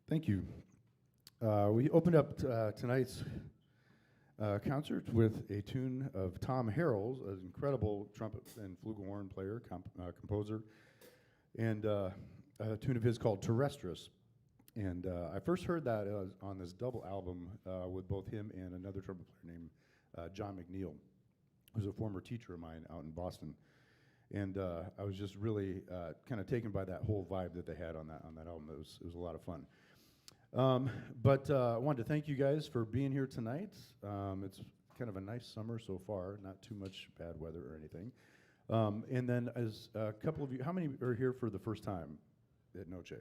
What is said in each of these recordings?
Thank you. We opened up tonight's concert with a tune of Tom Harrell's, an incredible trumpet and flugelhorn player, composer, and a tune of his called Terrestris. And I first heard that on this double album with both him and another trumpet player named John McNeil, who's a former teacher of mine out in Boston. And I was just really kind of taken by that whole vibe that they had on that album. It was a lot of fun. But I wanted to thank you guys for being here tonight. It's kind of a nice summer so far, not too much bad weather or anything. And then as a couple of you, how many are here for the first time at Noce?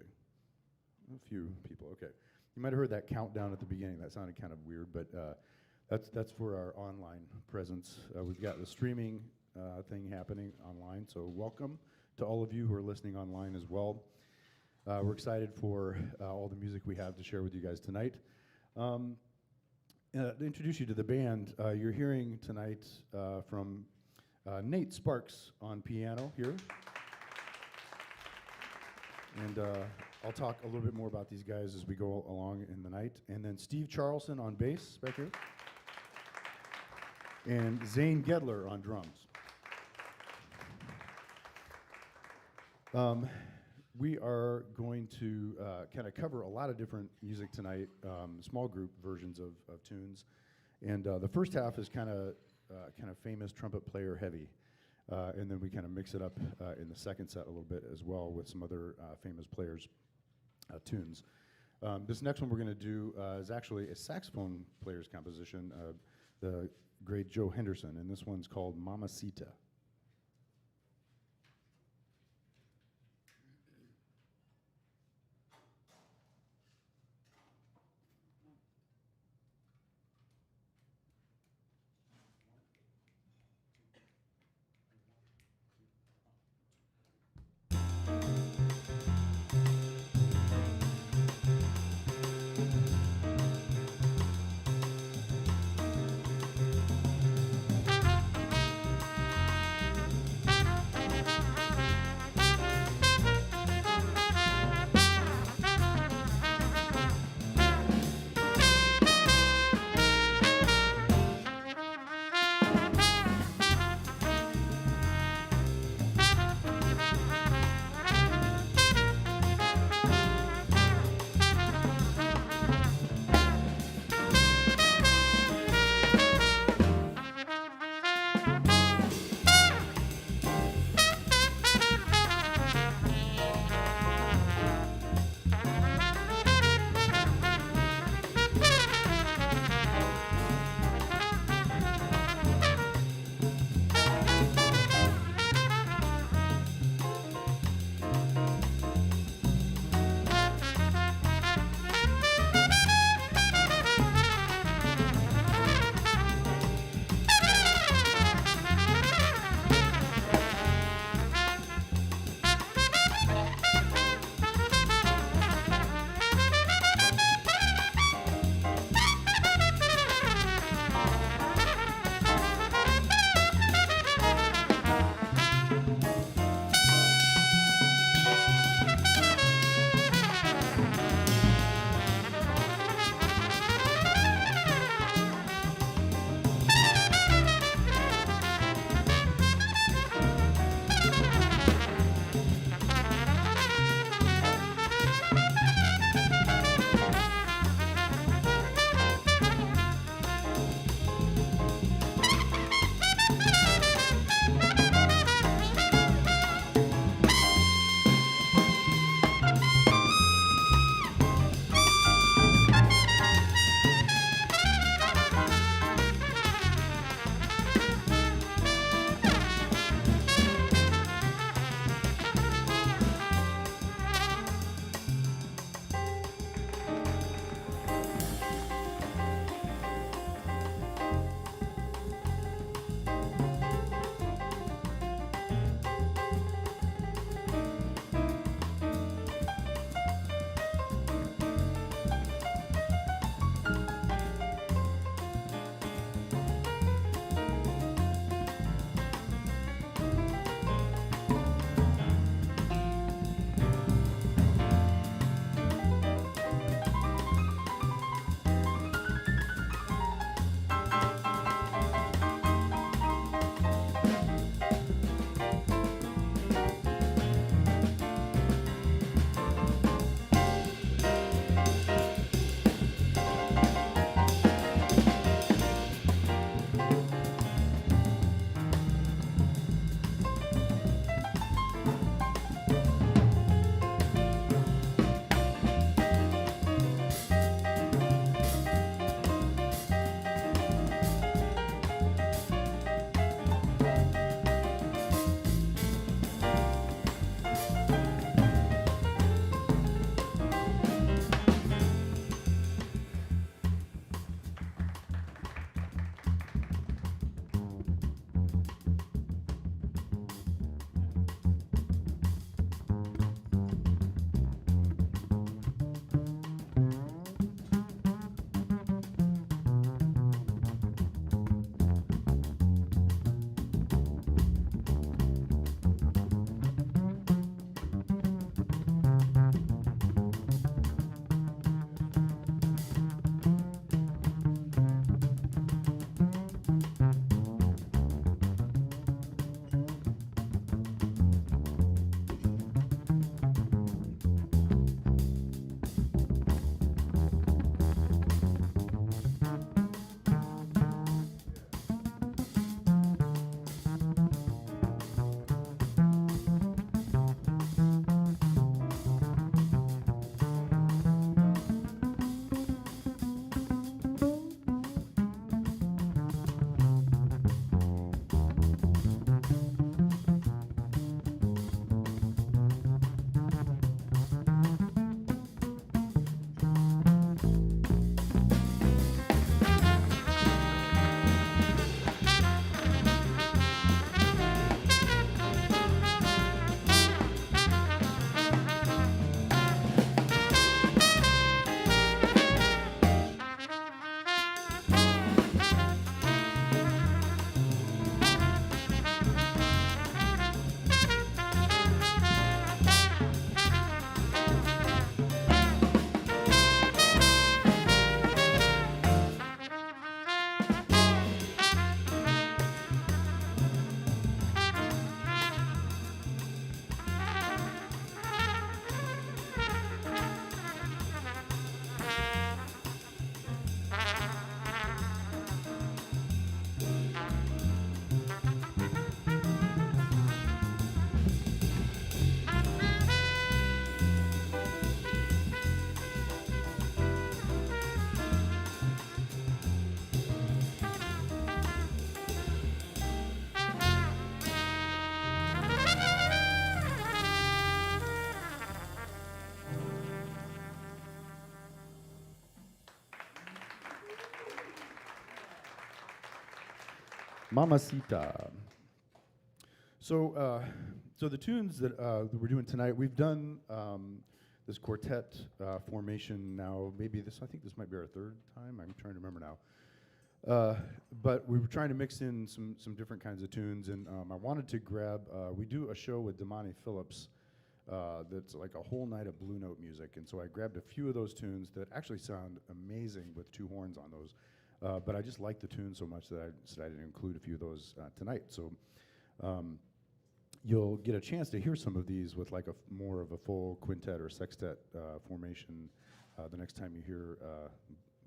A few people, okay. You might have heard that countdown at the beginning. That sounded kind of weird, but that's for our online presence. We've got the streaming thing happening online, so welcome to all of you who are listening online as well. We're excited for all the music we have to share with you guys tonight. To introduce you to the band, you're hearing tonight from Nate Sparks on piano here. And I'll talk a little bit more about these guys as we go along in the night. And then Steve Charlson on bass back here. And Zane Gedler on drums. We are going to kind of cover a lot of different music tonight, small group versions of tunes. And the first half is kind of famous trumpet player heavy. And then we kind of mix it up in the second set a little bit as well with some other famous players' tunes. This next one we're going to do is actually a saxophone player's composition, the great Joe Henderson, and this one's called Mamacita. Mamacita. So the tunes that we're doing tonight, we've done this quartet formation now. I think this might be our third time. I'm trying to remember now. But we were trying to mix in some different kinds of tunes, and I wanted to grab. We do a show with Damani Phillips that's like a whole night of blue note music, and so I grabbed a few of those tunes that actually sound amazing with two horns on those. But I just like the tune so much that I decided to include a few of those tonight. So you'll get a chance to hear some of these with like more of a full quintet or sextet formation the next time you hear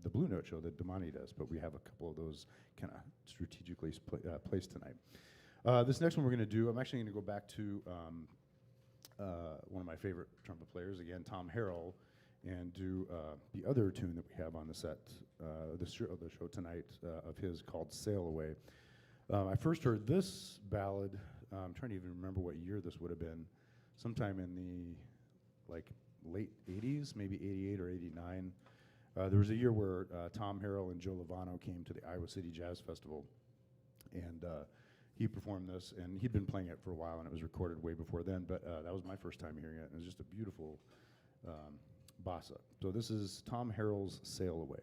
the Blue Note show that Damani does. But we have a couple of those kind of strategically placed tonight. This next one we're going to do, I'm actually going to go back to one of my favorite trumpet players, again, Tom Harrell, and do the other tune that we have on the set, the show tonight of his called Sail Away. I first heard this ballad, I'm trying to even remember what year this would have been, sometime in the late 80s, maybe 88 or 89. There was a year where Tom Harrell and Joe Lovano came to the Iowa City Jazz Festival, and he performed this, and he'd been playing it for a while, and it was recorded way before then, but that was my first time hearing it, and it was just a beautiful bossa. So this is Tom Harrell's Sail Away.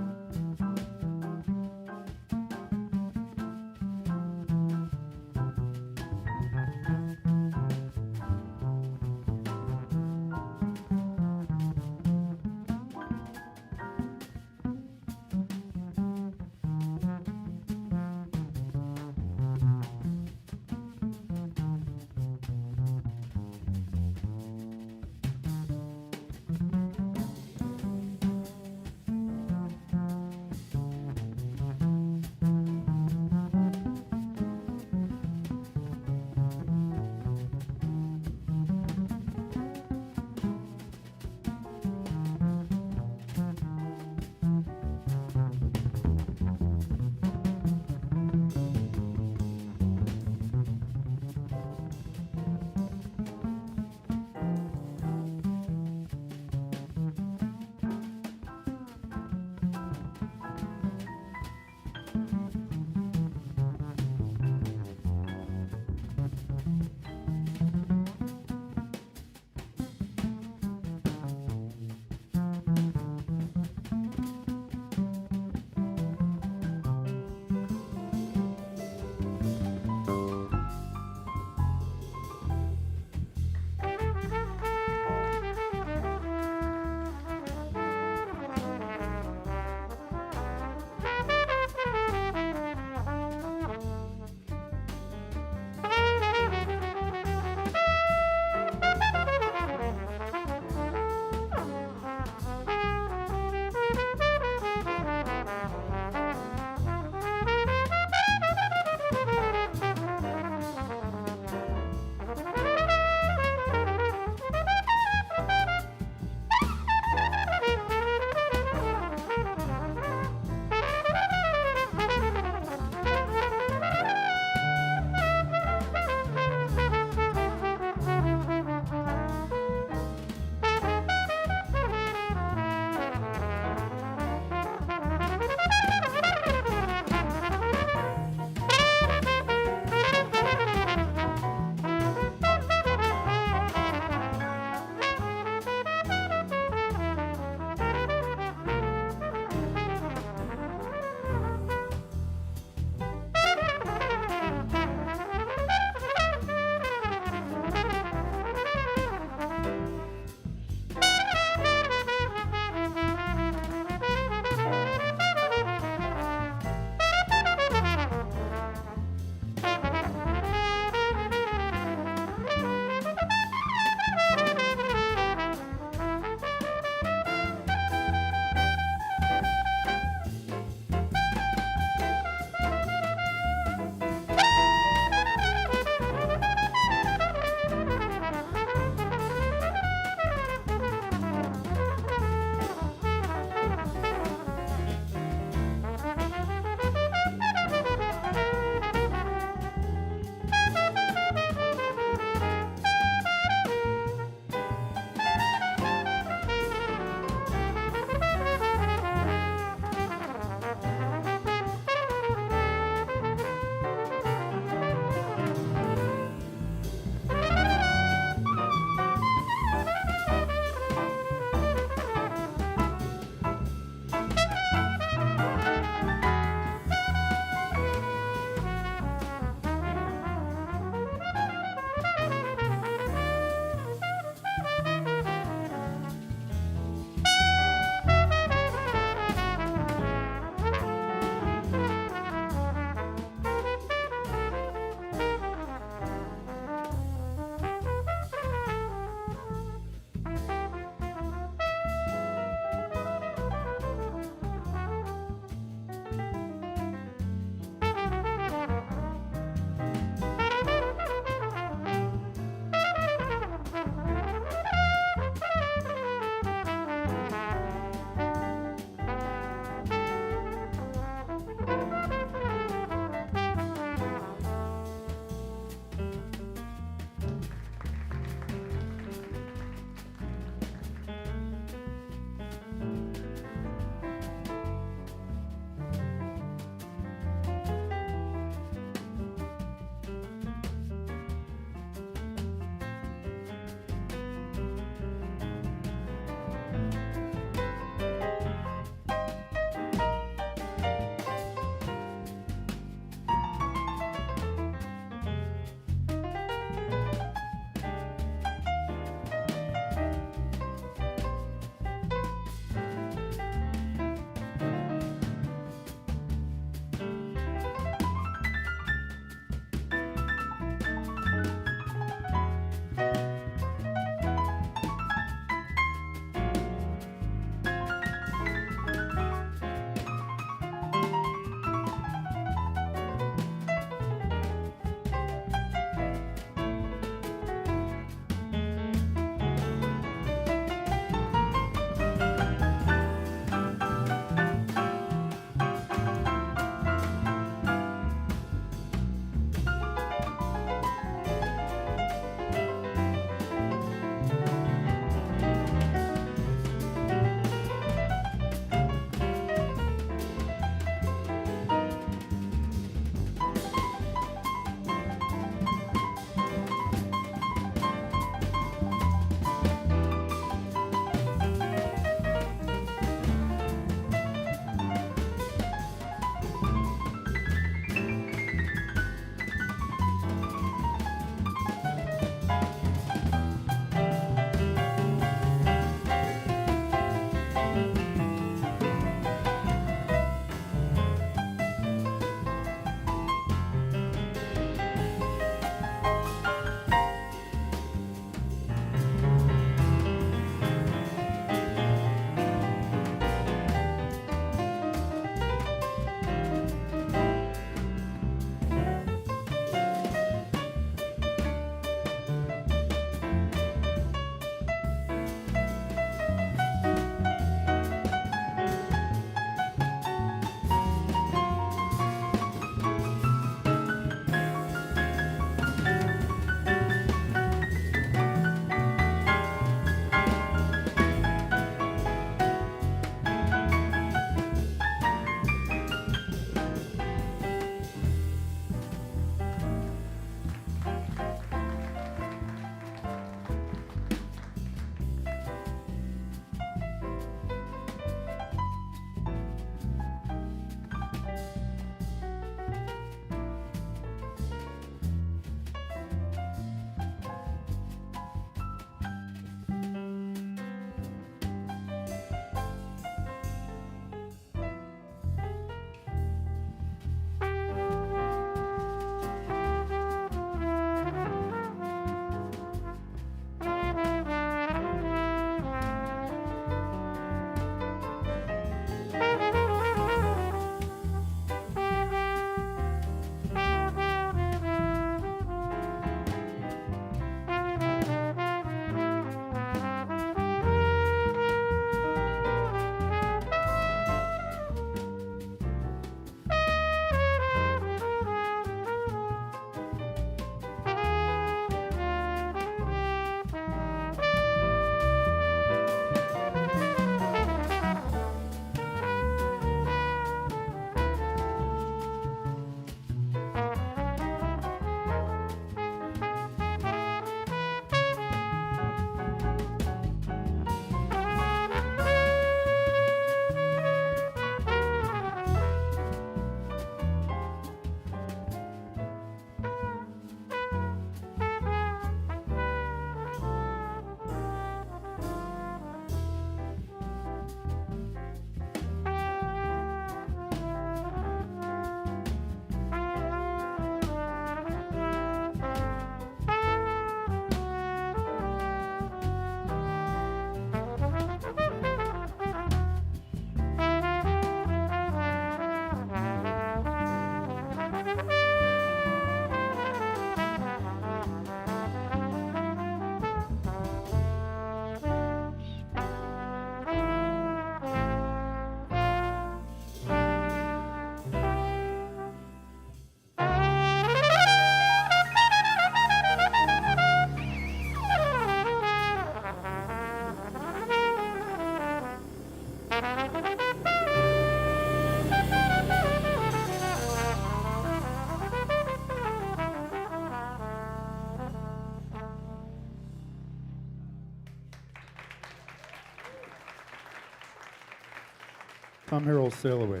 Tom Harrell's Sail Away.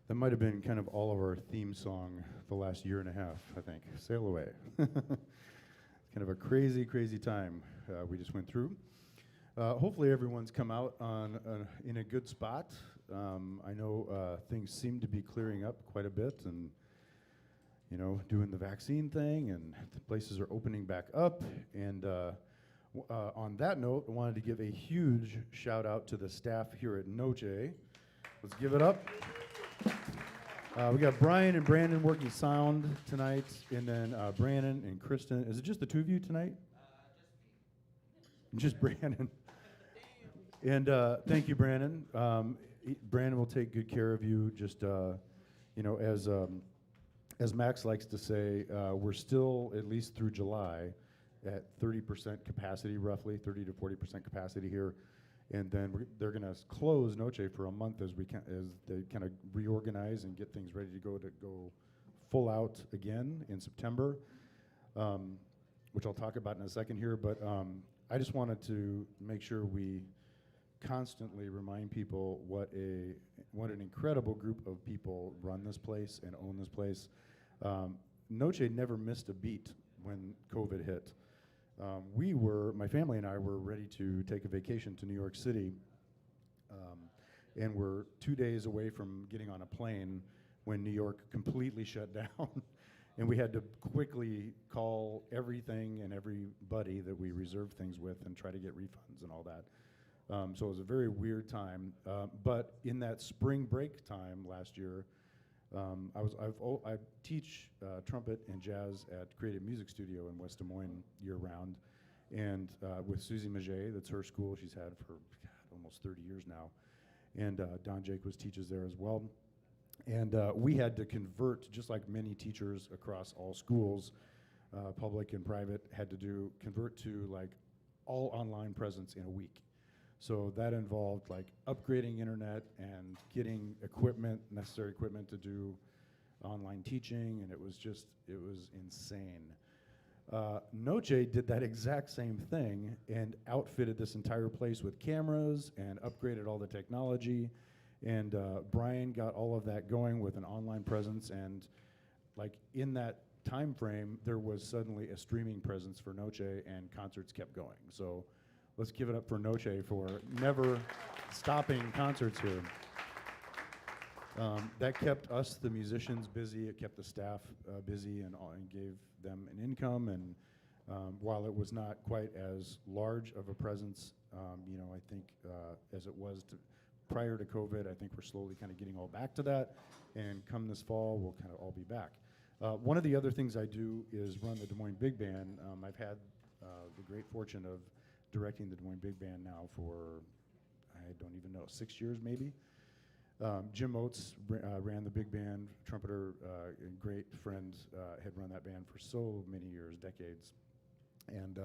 That might have been kind of all of our theme song the last year and a half, I think. Sail Away. Kind of a crazy, crazy time we just went through. Hopefully everyone's come out in a good spot. I know things seem to be clearing up quite a bit, and you know, doing the vaccine thing, and the places are opening back up. And on that note, I wanted to give a huge shout out to the staff here at Noce. Let's give it up. We got Brian and Brandon working sound tonight, and then Brandon and Kristen. Is it just the two of you tonight? Just Brandon. And thank you, Brandon. Brandon will take good care of you. Just you know, as Max likes to say, we're still at least through July at 30% capacity, roughly 30 to 40% capacity here. And then they're going to close Noce for a month as they kind of reorganize and get things ready to go full out again in September, which I'll talk about in a second here. But I just wanted to make sure we constantly remind people what an incredible group of people run this place and own this place. Noce never missed a beat when COVID hit. My family and I were ready to take a vacation to New York City, and we're 2 days away from getting on a plane when New York completely shut down. And we had to quickly call everything and everybody that we reserved things with and try to get refunds and all that. So it was a very weird time. But in that spring break time last year, I teach trumpet and jazz at Creative Music Studio in West Des Moines year-round, and with Susie Miget, that's her school she's had for almost 30 years now, and Don Jacobs teaches there as well. And we had to convert, just like many teachers across all schools, public and private, had to convert to like all online presence in a week. So that involved like upgrading internet and getting necessary equipment to do online teaching, and it was insane. Noce did that exact same thing and outfitted this entire place with cameras and upgraded all the technology. And Brian got all of that going with an online presence, and like in that time frame, there was suddenly a streaming presence for Noce, and concerts kept going. So let's give it up for Noce for never stopping concerts here. That kept us, the musicians, busy. It kept the staff busy and gave them an income. And while it was not quite as large of a presence, you know, I think as it was prior to COVID, I think we're slowly kind of getting all back to that. And come this fall, we'll kind of all be back. One of the other things I do is run the Des Moines Big Band. I've had the great fortune of directing the Des Moines Big Band now for, I don't even know, 6 years maybe. Jim Oatts ran the big band, trumpeter, and great friend, had run that band for so many years, decades. And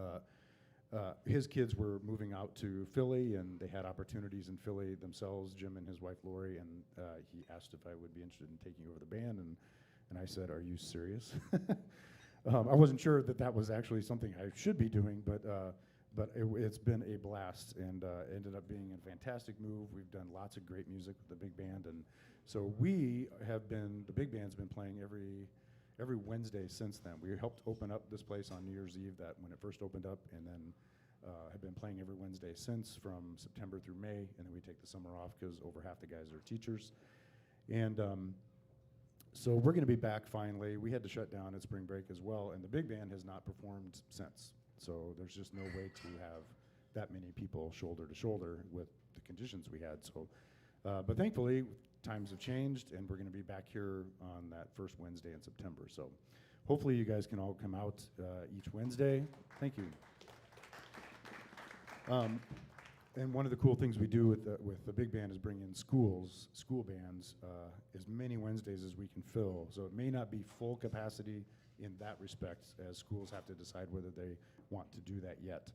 his kids were moving out to Philly, and they had opportunities in Philly themselves, Jim and his wife Lori, and he asked if I would be interested in taking over the band, and I said, "Are you serious?" I wasn't sure that was actually something I should be doing, but it's been a blast, and ended up being a fantastic move. We've done lots of great music with the big band, and so the big band's been playing every Wednesday since then. We helped open up this place on New Year's Eve, that when it first opened up, and then have been playing every Wednesday since, from September through May, and then we take the summer off because over half the guys are teachers. And so we're going to be back finally. We had to shut down at spring break as well, and the big band has not performed since. So there's just no way to have that many people shoulder to shoulder with the conditions we had. So, but thankfully, times have changed, and we're going to be back here on that first Wednesday in September. So hopefully you guys can all come out each Wednesday. Thank you. And one of the cool things we do with the big band is bring in school bands, as many Wednesdays as we can fill. So it may not be full capacity in that respect, as schools have to decide whether they want to do that yet.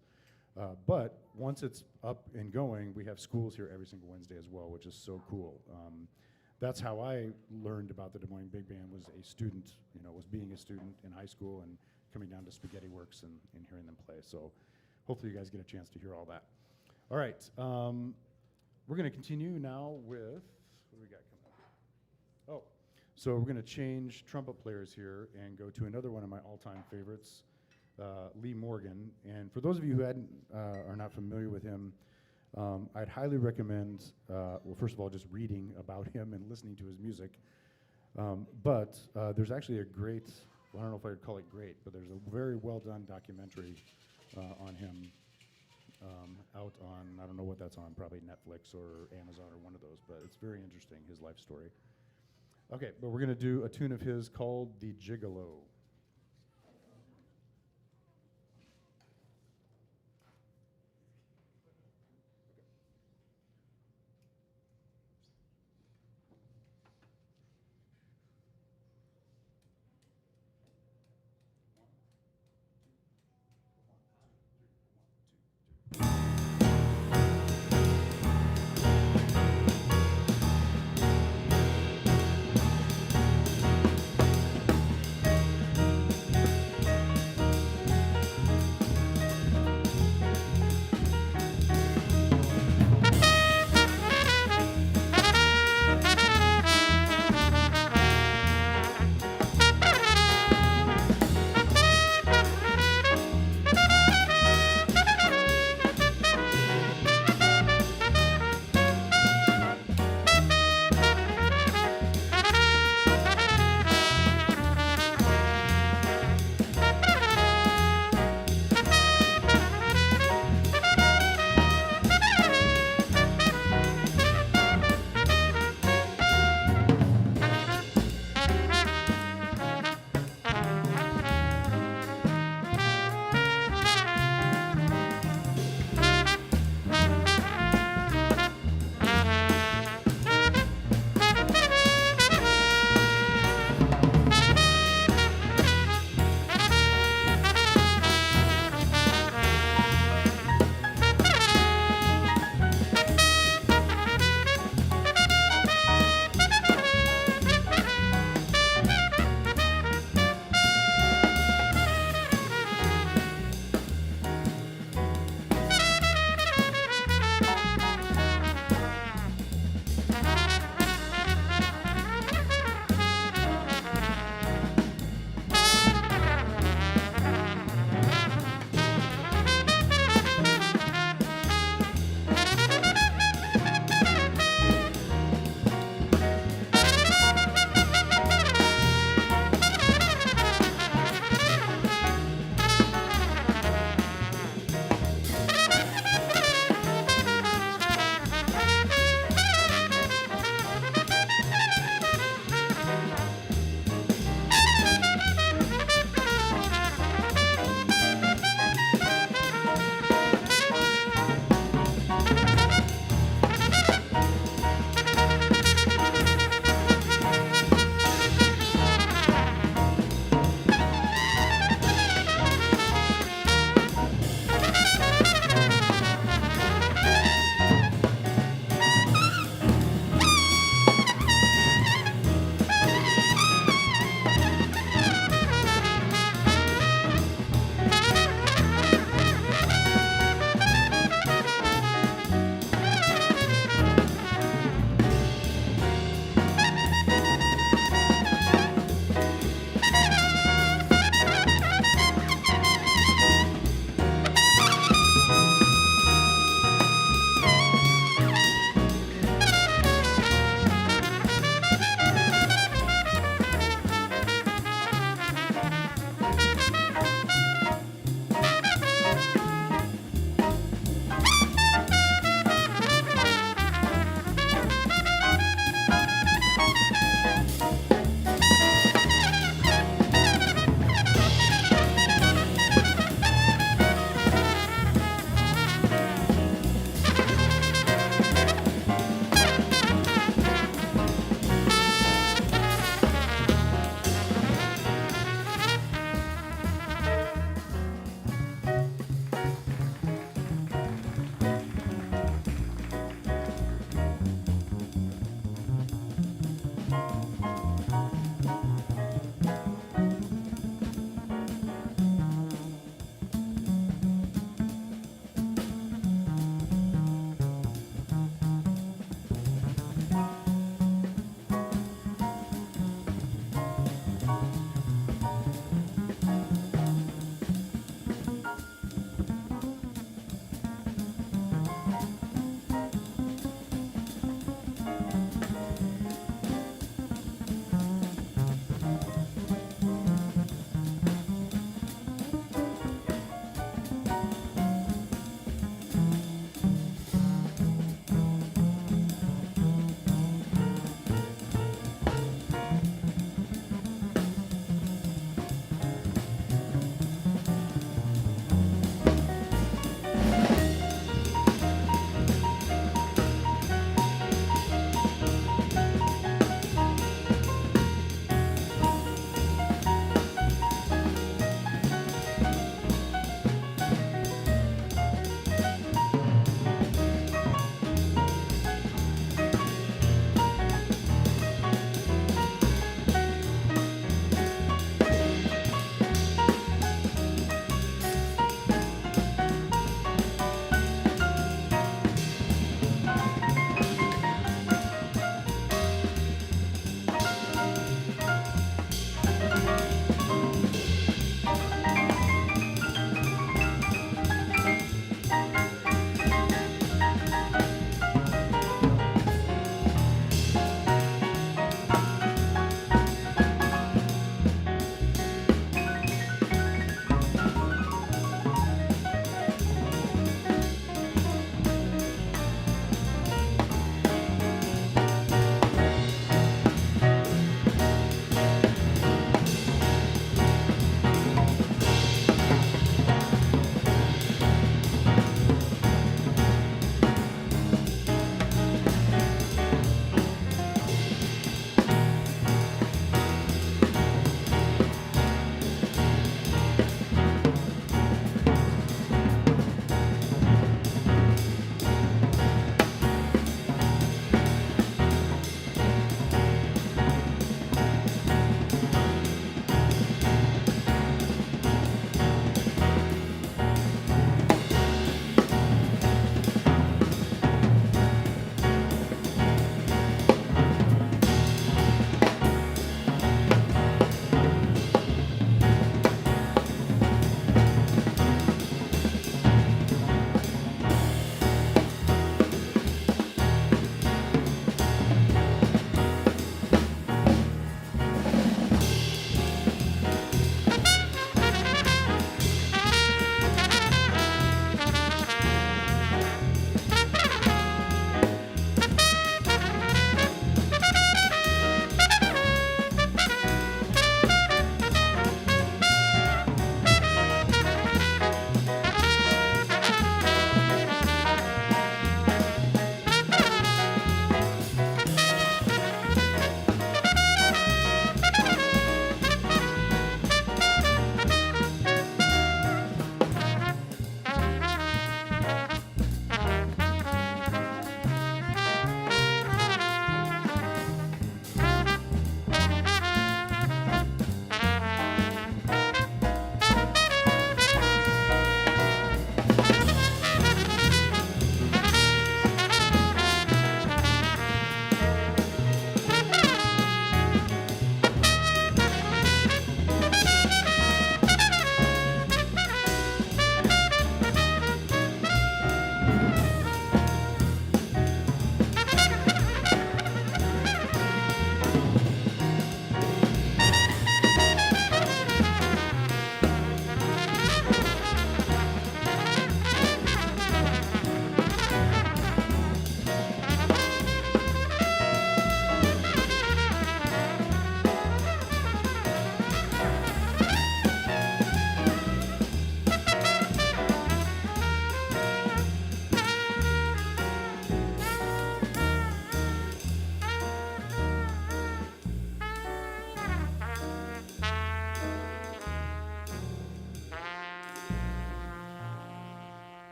But once it's up and going, we have schools here every single Wednesday as well, which is so cool. That's how I learned about the Des Moines Big Band, was a student, was being a student in high school and coming down to Spaghetti Works and hearing them play. So hopefully you guys get a chance to hear all that. All right. We're going to continue now with, what do we got coming up? Oh, so we're going to change trumpet players here and go to another one of my all-time favorites, Lee Morgan. And for those of you who are not familiar with him, I'd highly recommend, well, first of all, just reading about him and listening to his music. But there's actually a great, well, I don't know if I would call it great, but there's a very well-done documentary on him out on, I don't know what that's on, probably Netflix or Amazon or one of those, but it's very interesting, his life story. Okay, but we're going to do a tune of his called The Gigolo.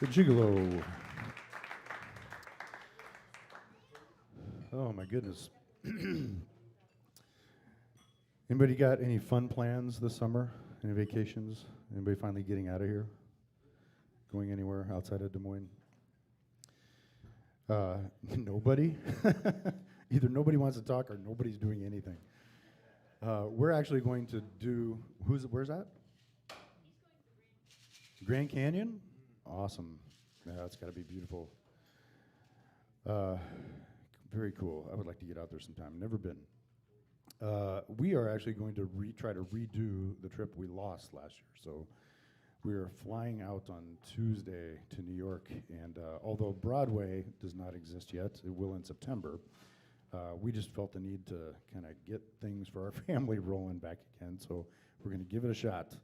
The Gigolo. Oh my goodness. Anybody got any fun plans this summer? Any vacations? Anybody finally getting out of here? Going anywhere outside of Des Moines? Nobody. Either nobody wants to talk or nobody's doing anything. We're actually going to do, where's that? Grand Canyon? Awesome. Yeah, it's got to be beautiful. Very cool. I would like to get out there sometime. Never been. We are actually going to try to redo the trip we lost last year. So we are flying out on Tuesday to New York, and although Broadway does not exist yet, it will in September. We just felt the need to kind of get things for our family rolling back again, so we're going to give it a shot.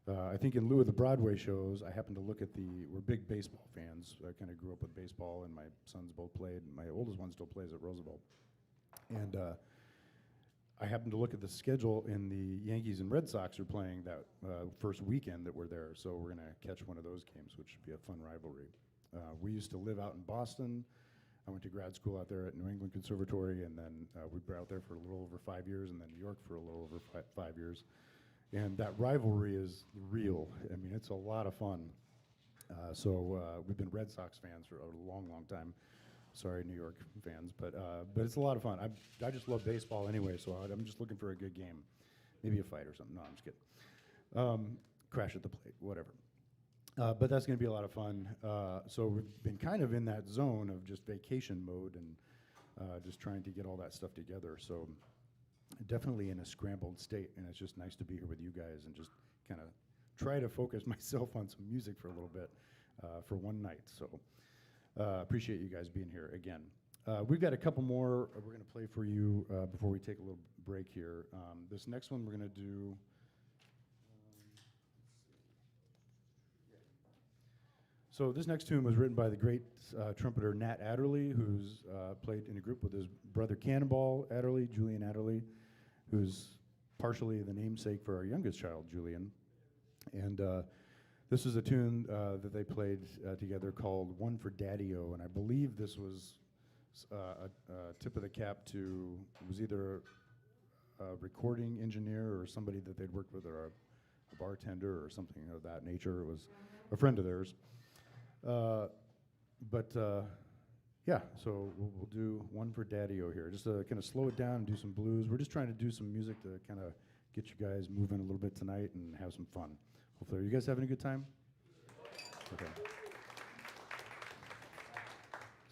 I think in lieu of the Broadway shows, I happened to look at we're big baseball fans. I kind of grew up with baseball, and my sons both played. My oldest one still plays at Roosevelt. And I happened to look at the schedule, and the Yankees and Red Sox are playing that first weekend that we're there, so we're going to catch one of those games, which should be a fun rivalry. We used to live out in Boston. I went to grad school out there at New England Conservatory, and then we were out there for a little over 5 years, and then New York for a little over 5 years. And that rivalry is real. I mean, it's a lot of fun. So we've been Red Sox fans for a long, long time. Sorry, New York fans, but it's a lot of fun. I just love baseball anyway, so I'm just looking for a good game. Maybe a fight or something. No, I'm just kidding. Crash at the plate, whatever. But that's going to be a lot of fun. So we've been kind of in that zone of just vacation mode and just trying to get all that stuff together. So definitely in a scrambled state, and it's just nice to be here with you guys and just kind of try to focus myself on some music for a little bit for one night. So appreciate you guys being here again. We've got a couple more we're going to play for you before we take a little break here. This next one we're going to do. So this next tune was written by the great trumpeter Nat Adderley, who's played in a group with his brother Cannonball Adderley, Julian Adderley, who's partially the namesake for our youngest child, Julian. And this is a tune that they played together called One for Daddy-O, and I believe this was a tip of the cap to, it was either a recording engineer or somebody that they'd worked with, or a bartender or something of that nature. It was a friend of theirs. Yeah, so we'll do One for Daddy-O here. Just to kind of slow it down and do some blues. We're just trying to do some music to kind of get you guys moving a little bit tonight and have some fun. Hopefully, are you guys having a good time? Okay.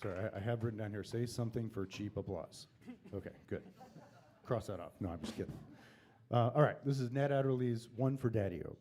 Sorry, I have written down here, say something for cheap applause. Okay, good. Cross that off. No, I'm just kidding. All right, this is Nat Adderley's One for Daddy-O.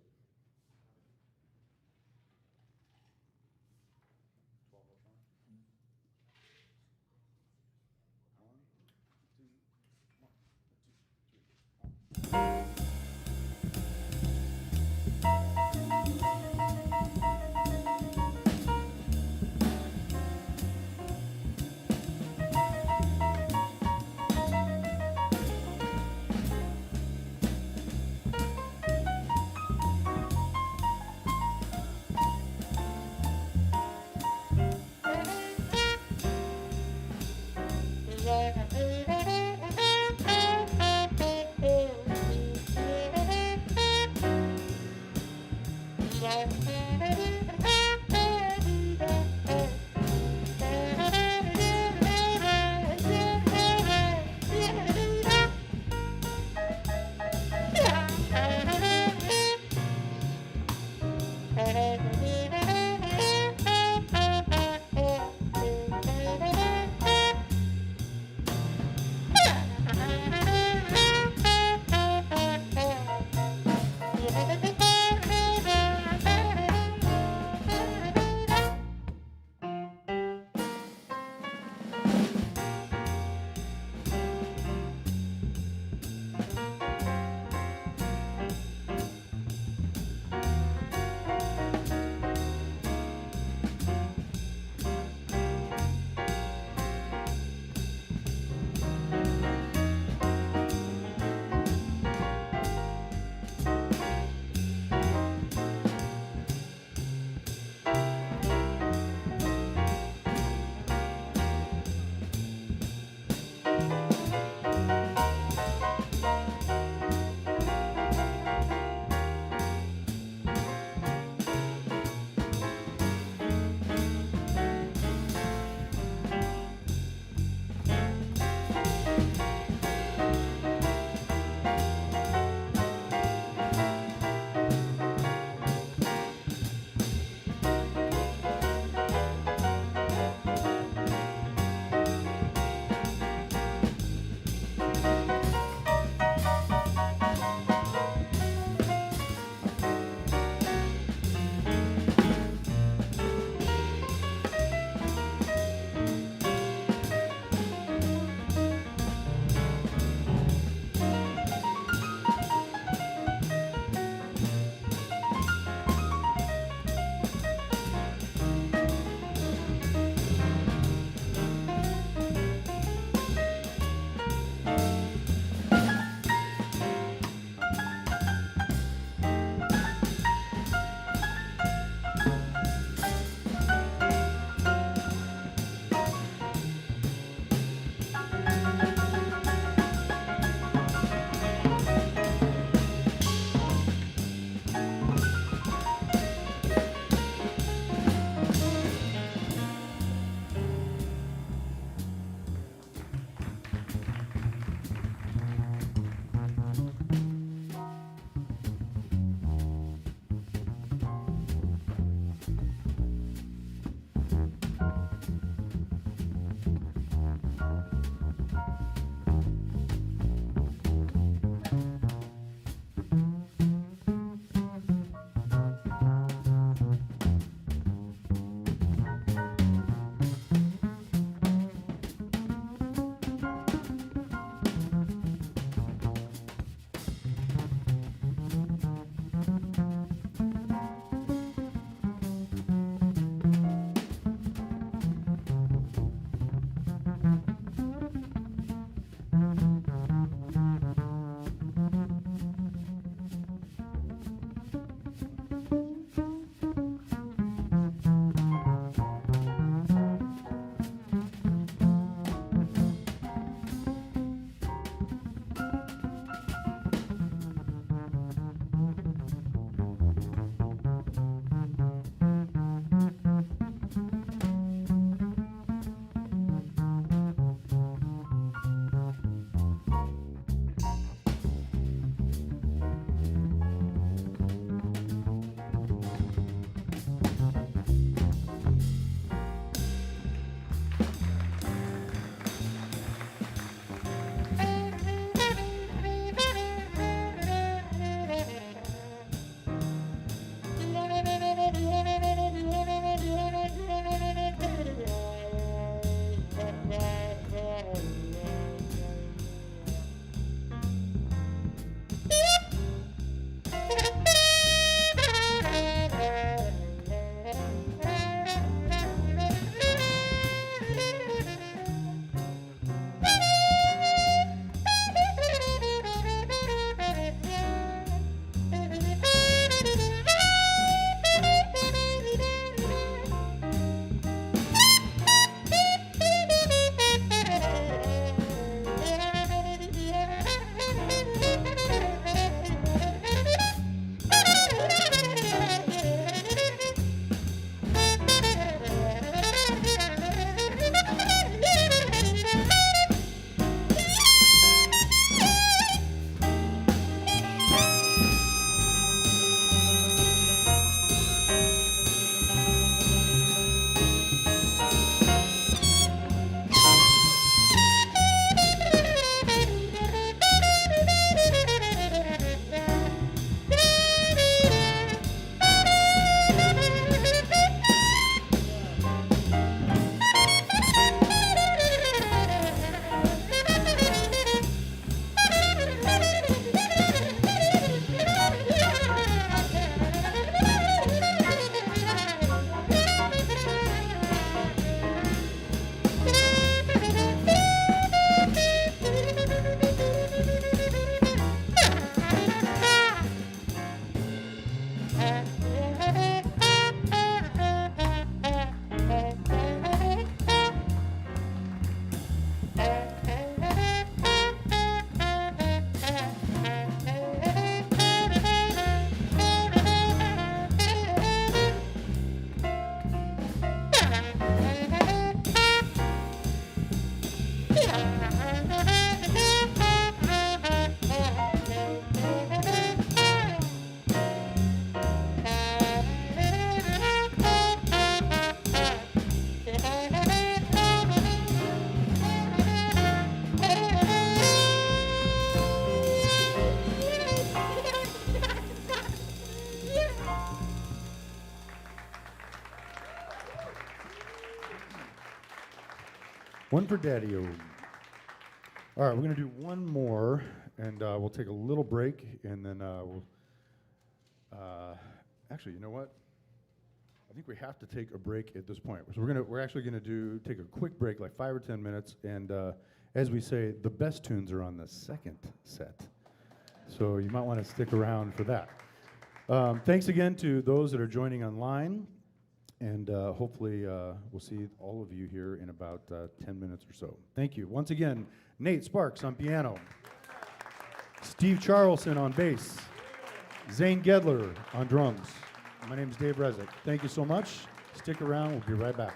One for Daddy-O. All right, we're going to do one more, and we'll take a little break, and then we'll... actually, you know what? I think we have to take a break at this point. So we're actually going to take a quick break, like 5 or 10 minutes, and as we say, the best tunes are on the second set. So you might want to stick around for that. Thanks again to those that are joining online, and hopefully we'll see all of you here in about 10 minutes or so. Thank you. Once again, Nate Sparks on piano, Steve Charlson on bass, Zane Gedler on drums. My name is Dave Rezek. Thank you so much. Stick around. We'll be right back.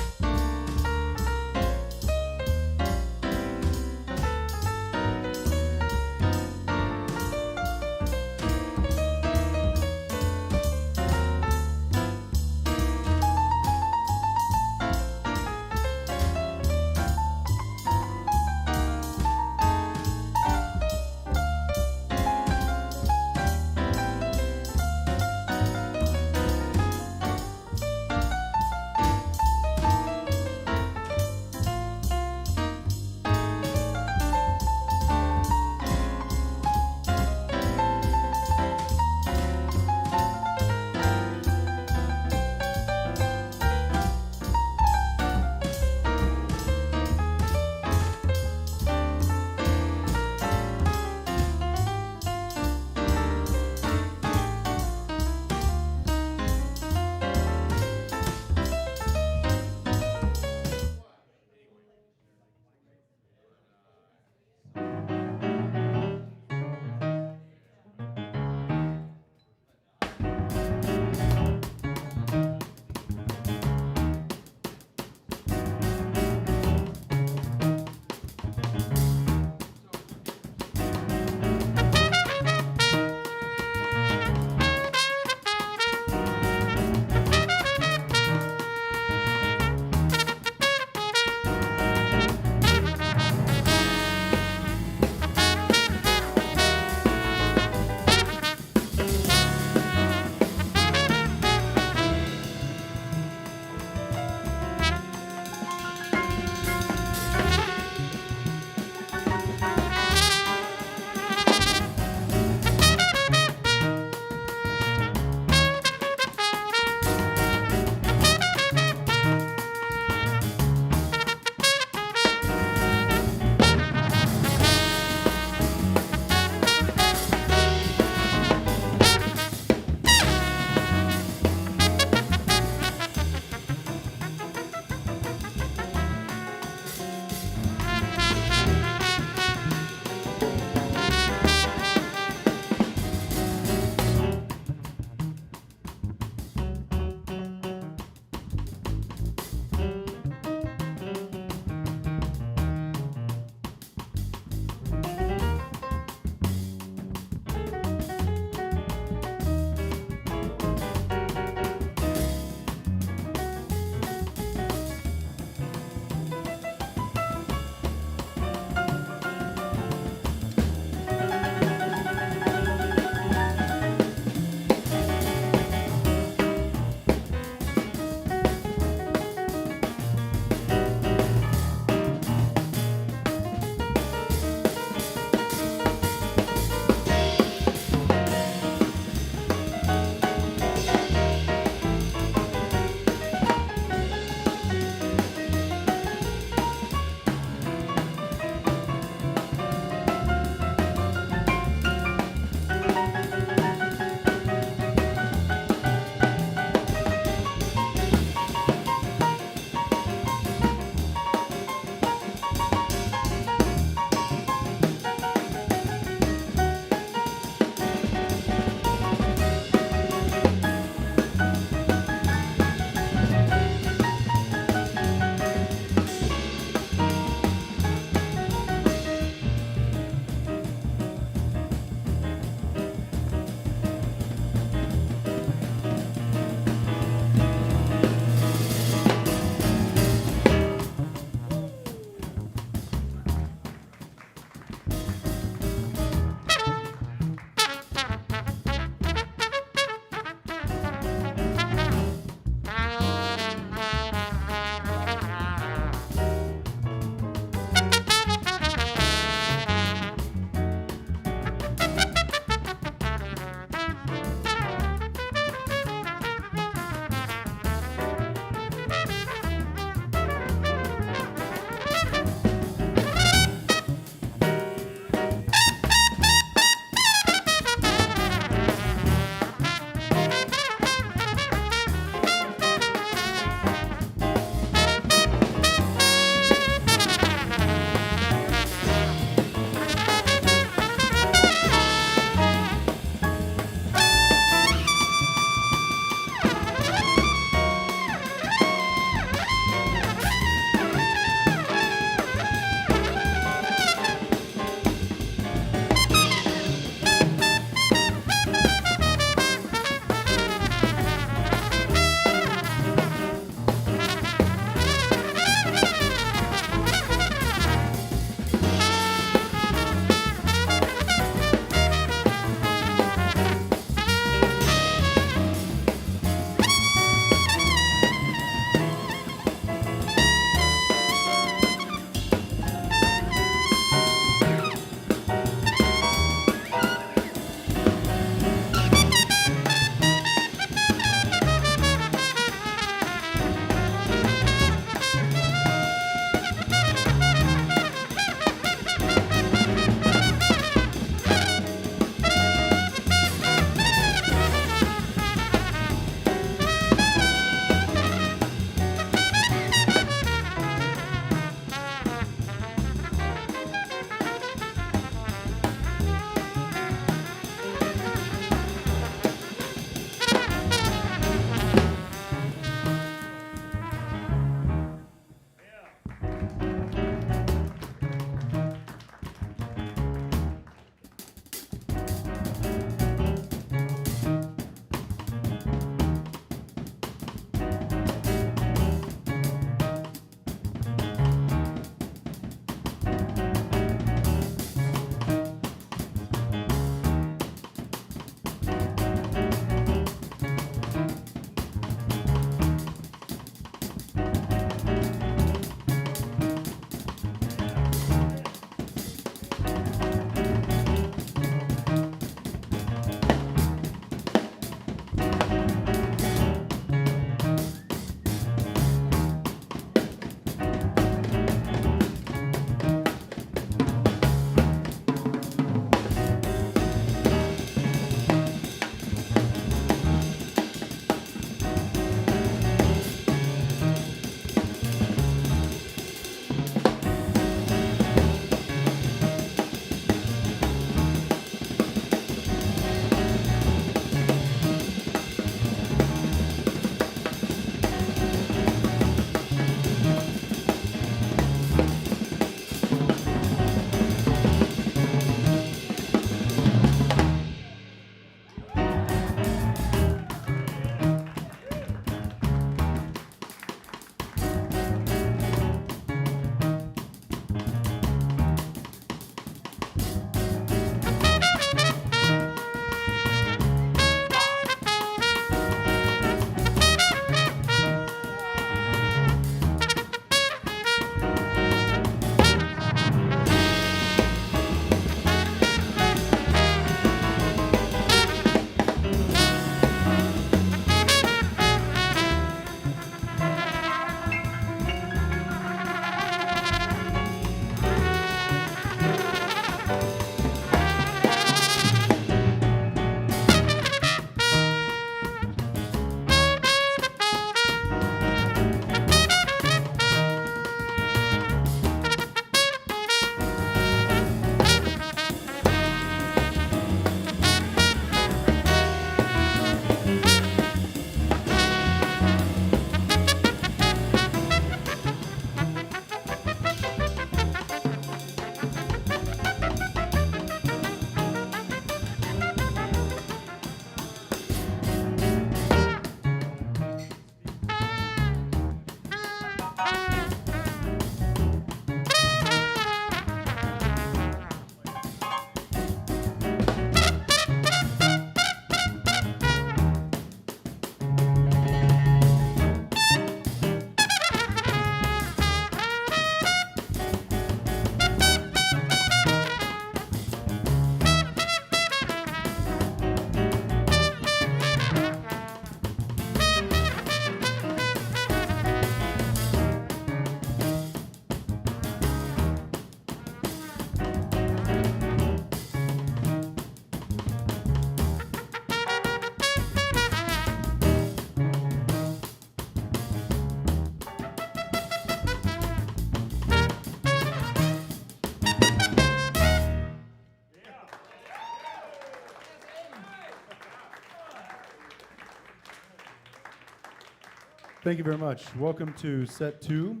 Thank you very much. Welcome to set 2.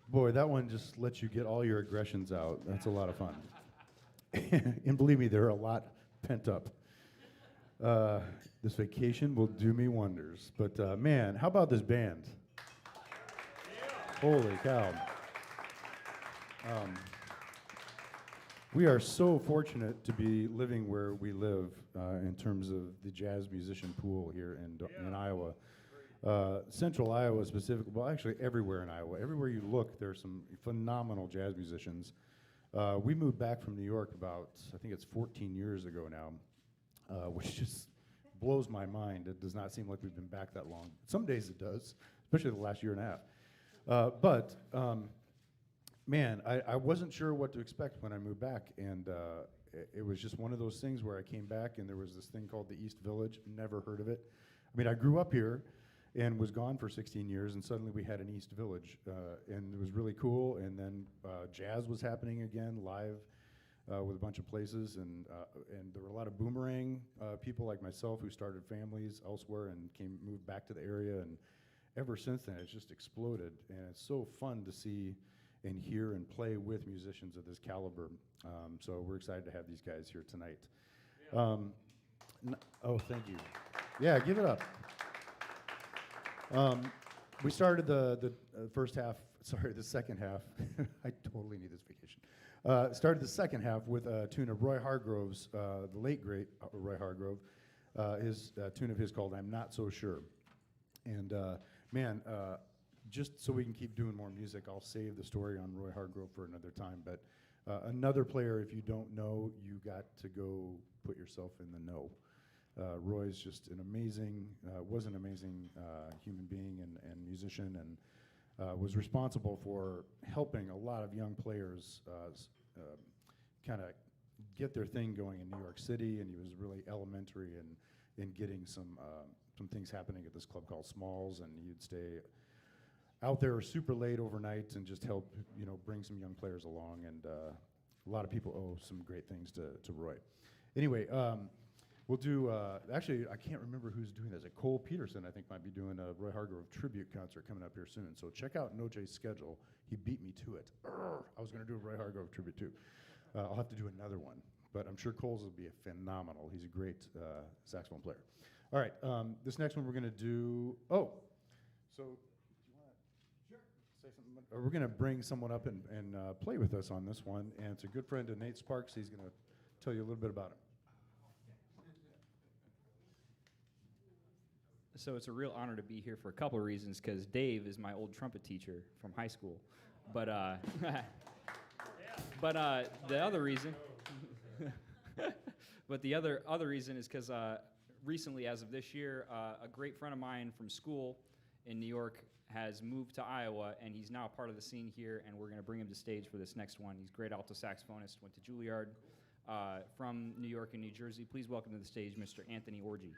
Boy, that one just lets you get all your aggressions out. That's a lot of fun. And believe me, they're a lot pent up. This vacation will do me wonders. But man, how about this band? Holy cow. We are so fortunate to be living where we live in terms of the jazz musician pool here in Iowa. Central Iowa specifically, well actually everywhere in Iowa. Everywhere you look, there's some phenomenal jazz musicians. We moved back from New York about, I think it's 14 years ago now, which just blows my mind. It does not seem like we've been back that long. Some days it does, especially the last year and a half. Man, I wasn't sure what to expect when I moved back, and it was just one of those things where I came back and there was this thing called the East Village. Never heard of it. I mean, I grew up here and was gone for 16 years, and suddenly we had an East Village, and it was really cool. And then jazz was happening again, live with a bunch of places, and there were a lot of boomerang people like myself who started families elsewhere and moved back to the area, and ever since then it's just exploded, and it's so fun to see and hear and play with musicians of this caliber. So we're excited to have these guys here tonight. Oh, thank you. Yeah, give it up. We started the first half, the second half. I totally need this vacation. Started the second half with a tune of Roy Hargrove's, the late great Roy Hargrove, his tune of his called "I'm Not So Sure." And man, just so we can keep doing more music, I'll save the story on Roy Hargrove for another time. But another player, if you don't know, you got to go put yourself in the know. Roy's just was an amazing human being and musician, and was responsible for helping a lot of young players kind of get their thing going in New York City, and he was really elementary in getting some things happening at this club called Smalls, and he'd stay out there super late overnight and just help, bring some young players along, and a lot of people owe some great things to Roy. Anyway, we'll do, actually, I can't remember who's doing this. Cole Peterson, I think, might be doing a Roy Hargrove tribute concert coming up here soon. So check out Noce's schedule. He beat me to it. I was going to do a Roy Hargrove tribute too. I'll have to do another one, but I'm sure Cole's will be phenomenal. He's a great saxophone player. All right, this next one we're going to do, so do you want to say something? We're going to bring someone up and play with us on this one, and it's a good friend of Nate Sparks. He's going to tell you a little bit about him. So it's a real honor to be here for a couple of reasons, because Dave is my old trumpet teacher from high school. But the other reason, the other reason is because recently, as of this year, a great friend of mine from school in New York has moved to Iowa, and he's now part of the scene here, and we're going to bring him to stage for this next one. He's a great alto saxophonist, went to Juilliard from New York and New Jersey. Please welcome to the stage Mr. Anthony Orgy.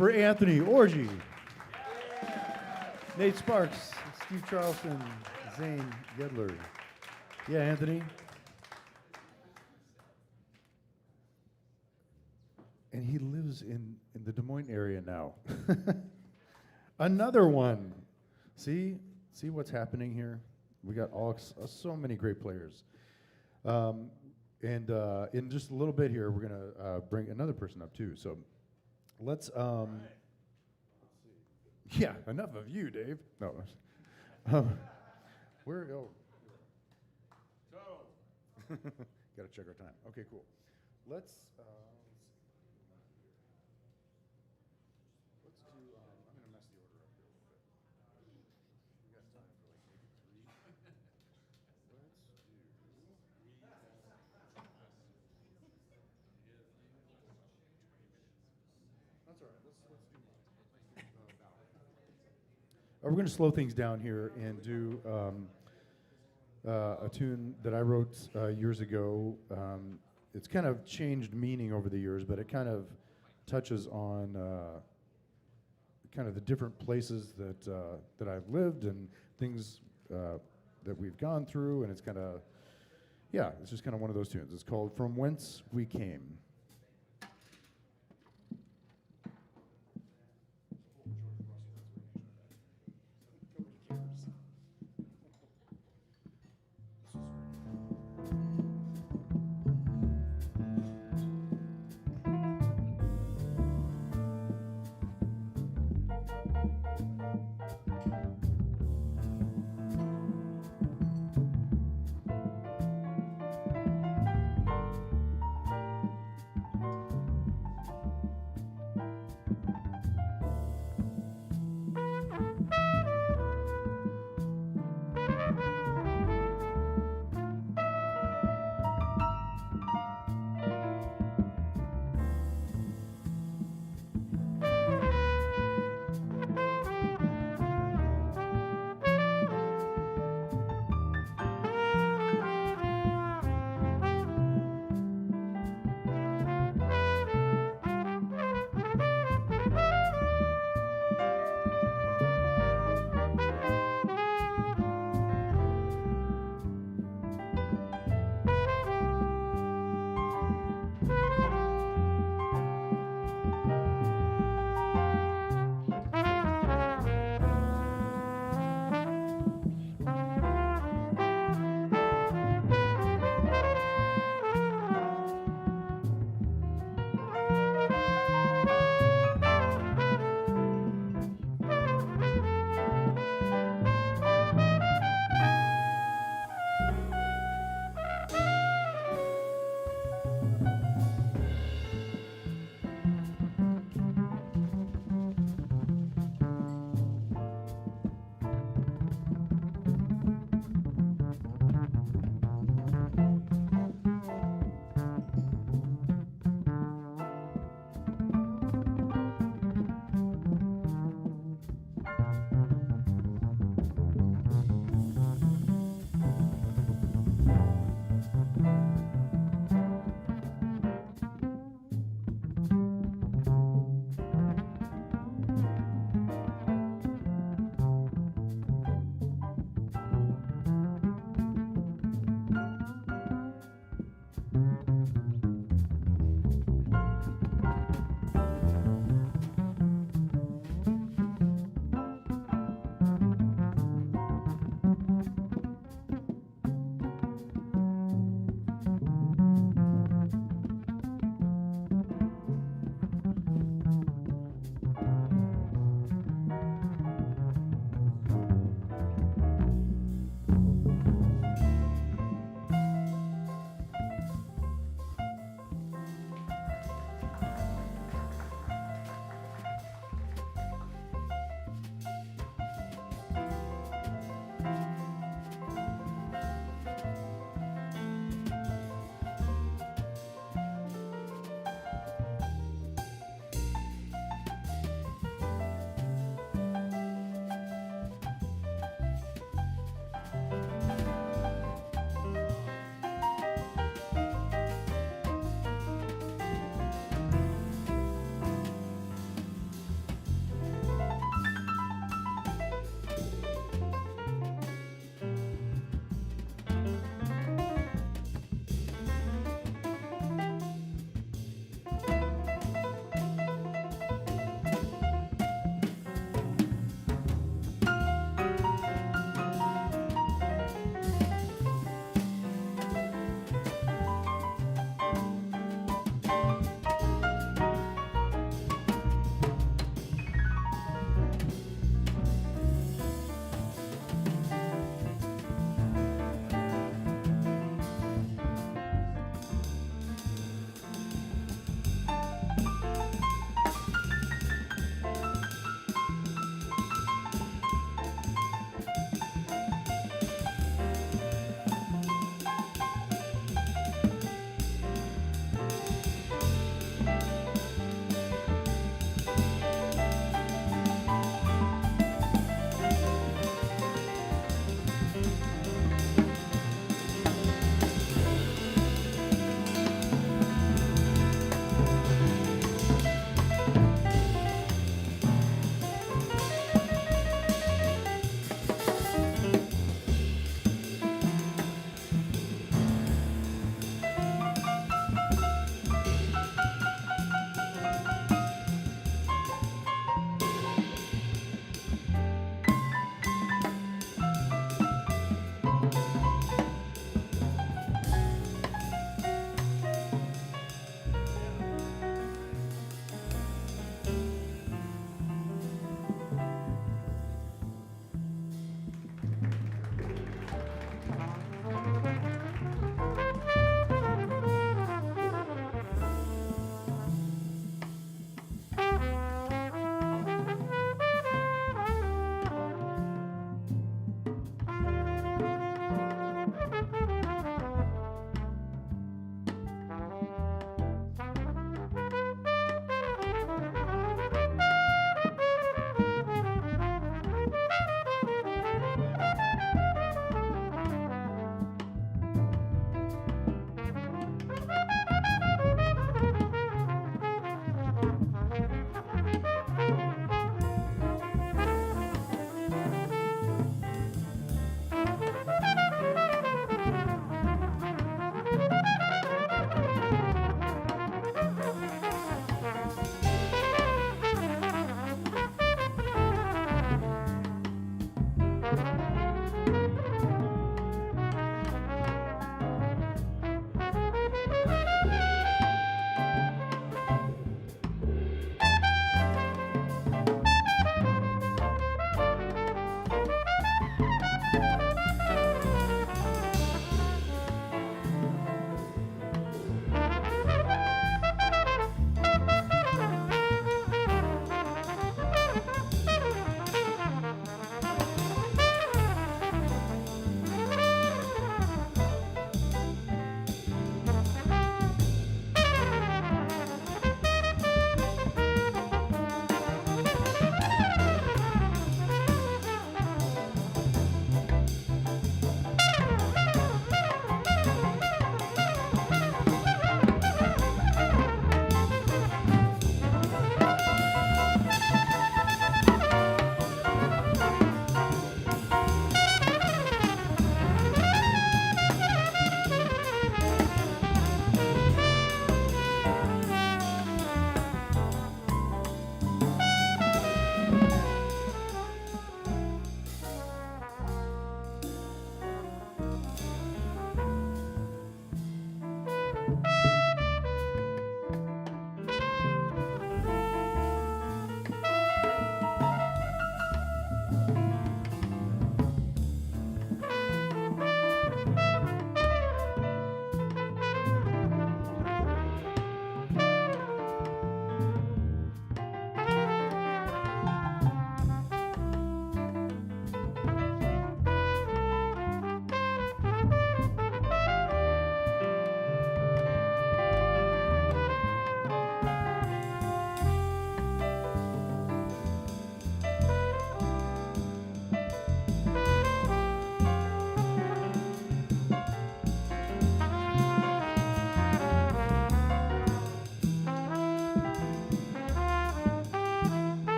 for Anthony Orgy. Nate Sparks, Steve Charleston, Zane Gedler. Yeah, Anthony. And he lives in the Des Moines area now. Another one. See what's happening here? We got so many great players. And in just a little bit here, we're going to bring another person up too. So let's, yeah, enough of you, Dave. No. Where, oh. Got to check our time. Okay, cool. Let's do, I'm going to mess the order up here a little bit. We got time for like maybe 3. That's all right. Let's do we're going to slow things down here and do a tune that I wrote years ago. It's kind of changed meaning over the years, but it kind of touches on kind of the different places that I've lived and things that we've gone through, and it's kind of, yeah, it's just kind of one of those tunes. It's called From Whence We Came.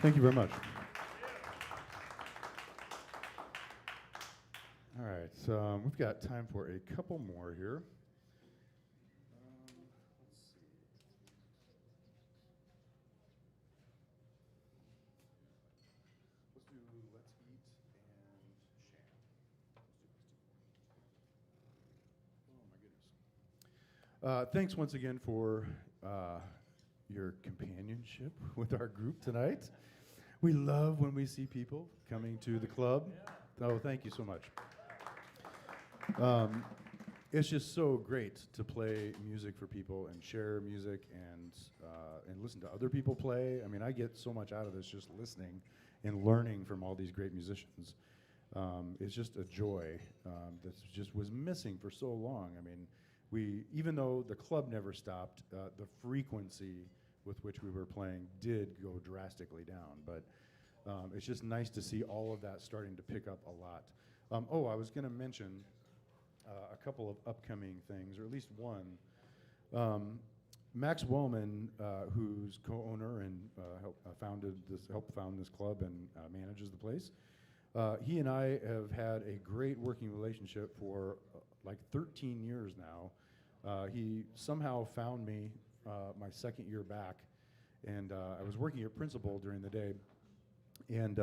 Thank you very much. All right, so we've got time for a couple more here. Let's see. Let's do Let's Eat and Sham. Oh my goodness. Thanks once again for your companionship with our group tonight. We love when we see people coming to the club. Oh, thank you so much. It's just so great to play music for people and share music and listen to other people play. I mean, I get so much out of this just listening and learning from all these great musicians. It's just a joy that just was missing for so long. I mean, even though the club never stopped, the frequency with which we were playing did go drastically down. But it's just nice to see all of that starting to pick up a lot. I was going to mention a couple of upcoming things, or at least one. Max Wellman, who's co-owner and helped found this club and manages the place, he and I have had a great working relationship for like 13 years now. He somehow found me my second year back, and I was working at Principal during the day, and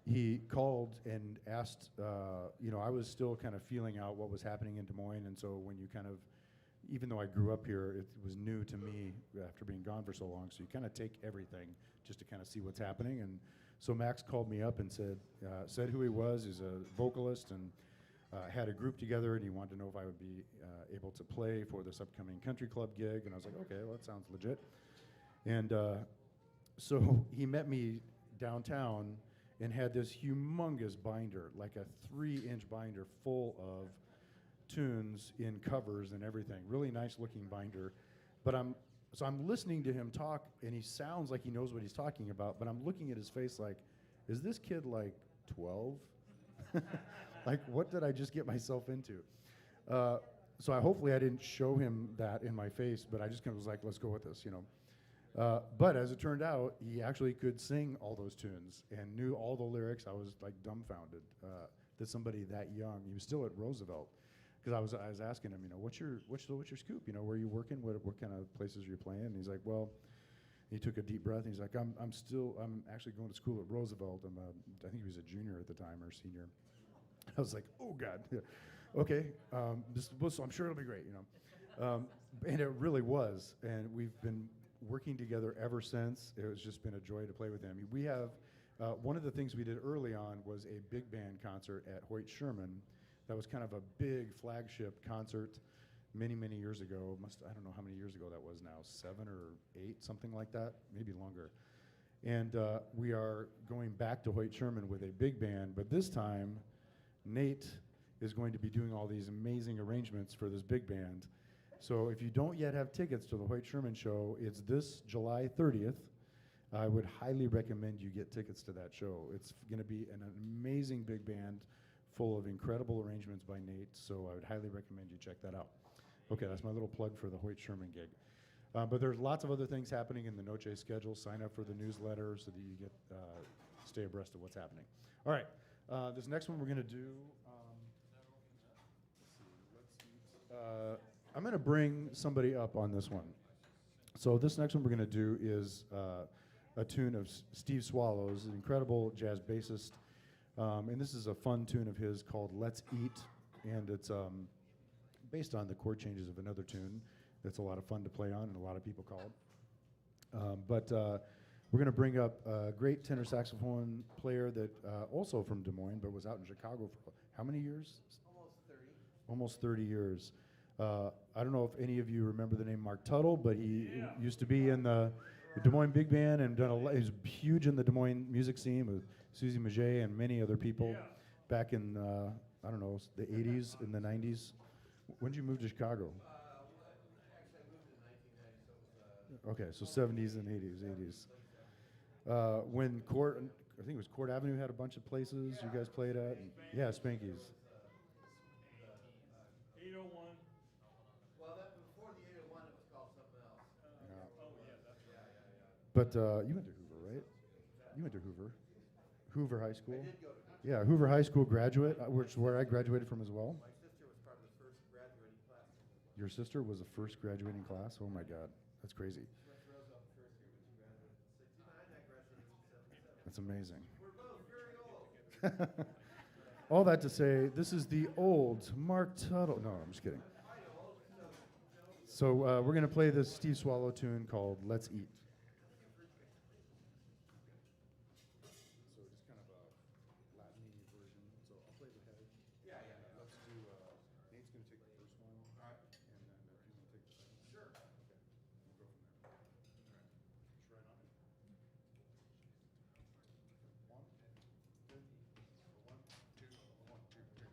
he called and asked, I was still kind of feeling out what was happening in Des Moines, and so when you kind of, even though I grew up here, it was new to me after being gone for so long, so you kind of take everything just to kind of see what's happening. And so Max called me up and said who he was. He's a vocalist and had a group together, and he wanted to know if I would be able to play for this upcoming country club gig, and I was like, okay, well, that sounds legit. And so he met me downtown and had this humongous binder, like a 3-inch binder full of tunes in covers and everything. Really nice looking binder. But I'm listening to him talk, and he sounds like he knows what he's talking about, but I'm looking at his face like, is this kid like 12? Like, what did I just get myself into? So hopefully I didn't show him that in my face, but I just kind of was like, let's go with this, But as it turned out, he actually could sing all those tunes and knew all the lyrics. I was like dumbfounded that somebody that young. He was still at Roosevelt, because I was asking him, what's your scoop? Where are you working? What kind of places are you playing? And he's like, well, he took a deep breath. And he's like, I'm actually going to school at Roosevelt. I think he was a junior at the time or senior. I was like, oh God, yeah. Okay, I'm sure it'll be great, and it really was. And we've been working together ever since. It's just been a joy to play with him. We have one of the things we did early on was a big band concert at Hoyt Sherman. That was kind of a big flagship concert many, many years ago. I don't know how many years ago that was now, 7 or 8, something like that, maybe longer. And we are going back to Hoyt Sherman with a big band, but this time Nate is going to be doing all these amazing arrangements for this big band. So if you don't yet have tickets to the Hoyt Sherman show, it's this July 30th. I would highly recommend you get tickets to that show. It's going to be an amazing big band full of incredible arrangements by Nate, so I would highly recommend you check that out. Okay, that's my little plug for the Hoyt Sherman gig. But there's lots of other things happening in the Noce schedule. Sign up for the newsletter so that you get stay abreast of what's happening. All right, this next one we're going to do. I'm going to bring somebody up on this one. So this next one we're going to do is a tune of Steve Swallow's, an incredible jazz bassist. And this is a fun tune of his called Let's Eat. And it's based on the chord changes of another tune that's a lot of fun to play on and a lot of people call. But we're going to bring up a great tenor saxophone player that also from Des Moines, but was out in Chicago for how many years? Almost 30 years. I don't know if any of you remember the name Mark Tuttle, but he used to be in the Des Moines Big Band and he's huge in the Des Moines music scene with Susie Miget and many other people back in, I don't know, the 80s and the 90s. When did you move to Chicago? Actually, I moved in 1990, so it was... Okay, so 70s and 80s. When I think it was Court Avenue had a bunch of places you guys played at. Yeah, Spanky's. 801. Well, before the 801, it was called something else. Oh, yeah, that's right. Yeah. But you went to Hoover, right? You went to Hoover. Hoover High School? Yeah, Hoover High School graduate, which is where I graduated from as well. My sister was part of the first graduating class. Your sister was the first graduating class? Oh my God, that's crazy. She went to Roosevelt the first year, but she graduated in 69. I graduated in 77. That's amazing. We're both very old. All that to say, this is the old Mark Tuttle. No, I'm just kidding. So we're going to play this Steve Swallow tune called Let's Eat. So just kind of a Latin version. So I'll play the head. Yeah. Let's do, Nate's going to take the first one. All right. And then you want to take the second? Sure. Okay. We'll go from there. Try it on. One, two, one, two, one, two, three.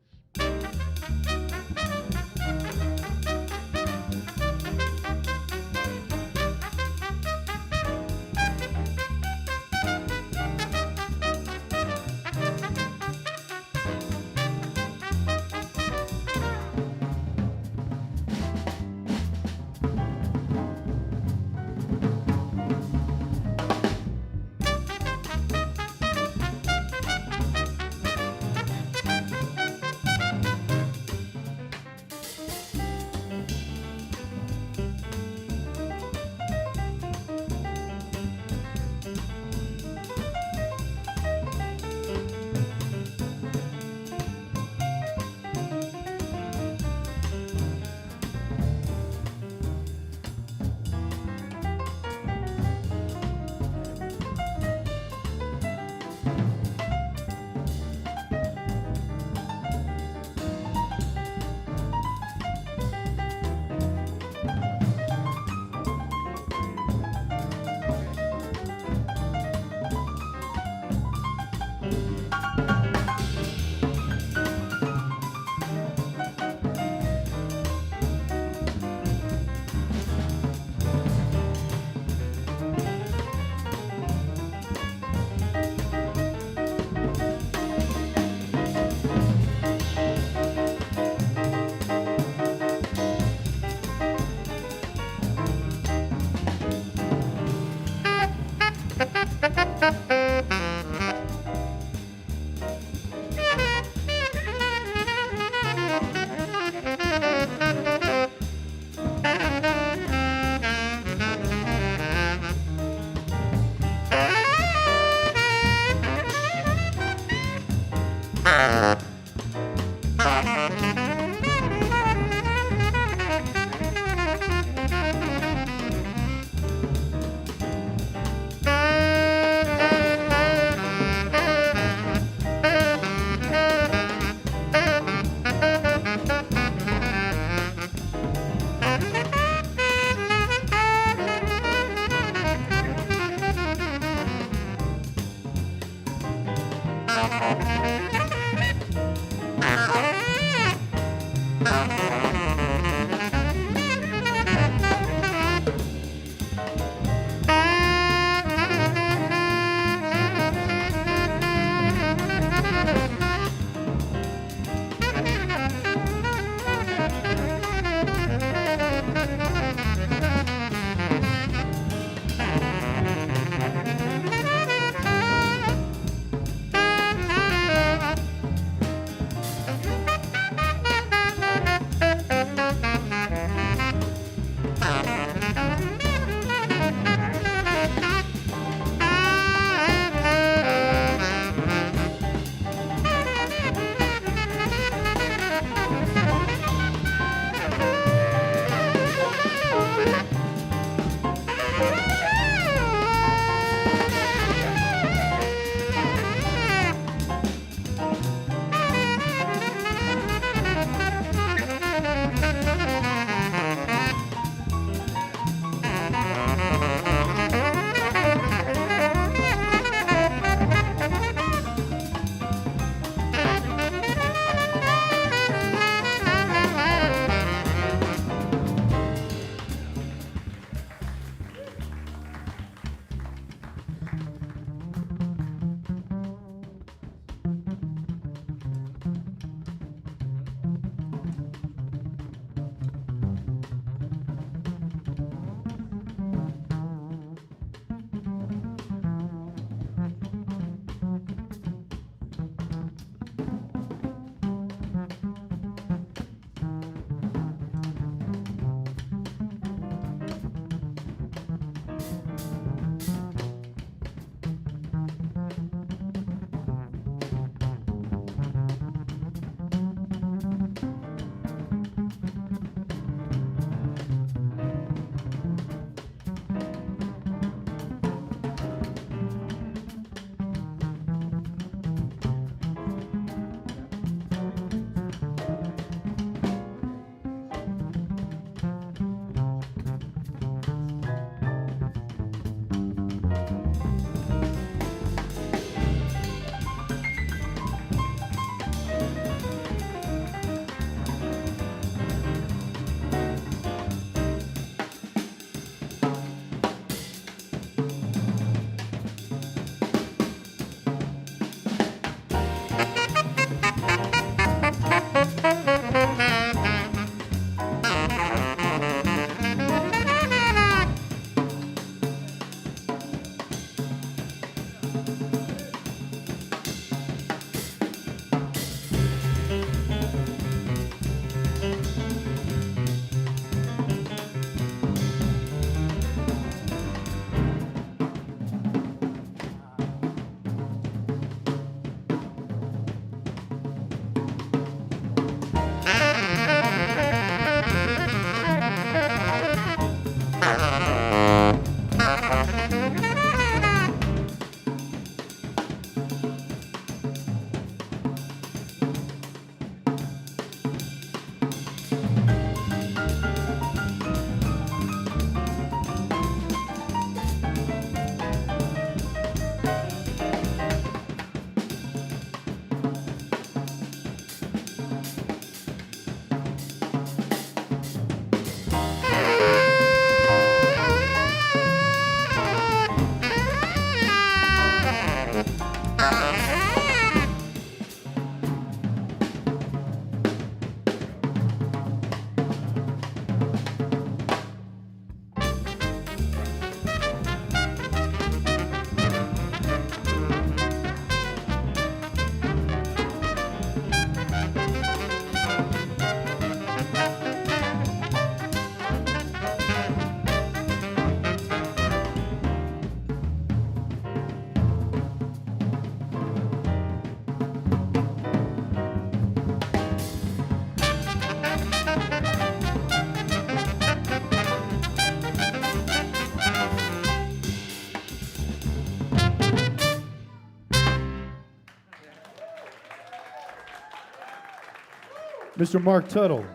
Mr. Mark Tuttle,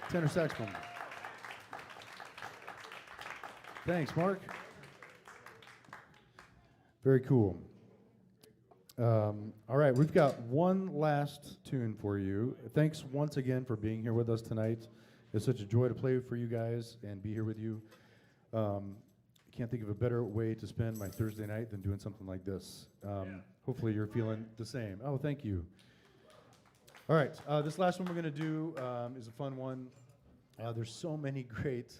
tenor saxophone. Thanks, Mark. Very cool. All right, we've got one last tune for you. Thanks once again for being here with us tonight. It's such a joy to play for you guys and be here with you. Can't think of a better way to spend my Thursday night than doing something like this. Hopefully you're feeling the same. Oh, thank you. All right, this last one we're going to do is a fun one. There's so many great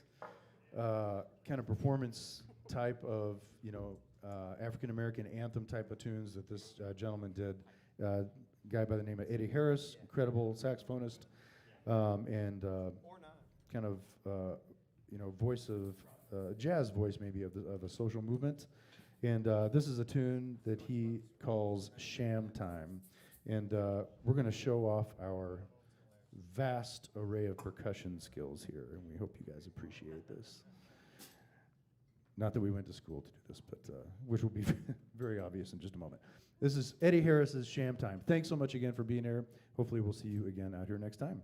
kind of performance type of, African-American anthem type of tunes that this gentleman did. Guy by the name of Eddie Harris, incredible saxophonist, and kind of, voice of, jazz voice maybe of a social movement. And this is a tune that he calls Sham Time. And we're going to show off our vast array of percussion skills here, and we hope you guys appreciate this. Not that we went to school to do this, but which will be very obvious in just a moment. This is Eddie Harris's Sham Time. Thanks so much again for being here. Hopefully we'll see you again out here next time.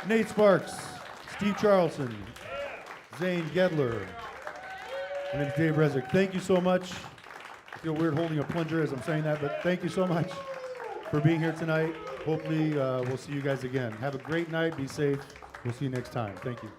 Nate Sparks, Steve Charlson, Zane Gedler. My name's Dave Rezek. Thank you so much. I feel weird holding a plunger as I'm saying that, but thank you so much for being here tonight. Hopefully, we'll see you guys again. Have a great night. Be safe. We'll see you next time. Thank you.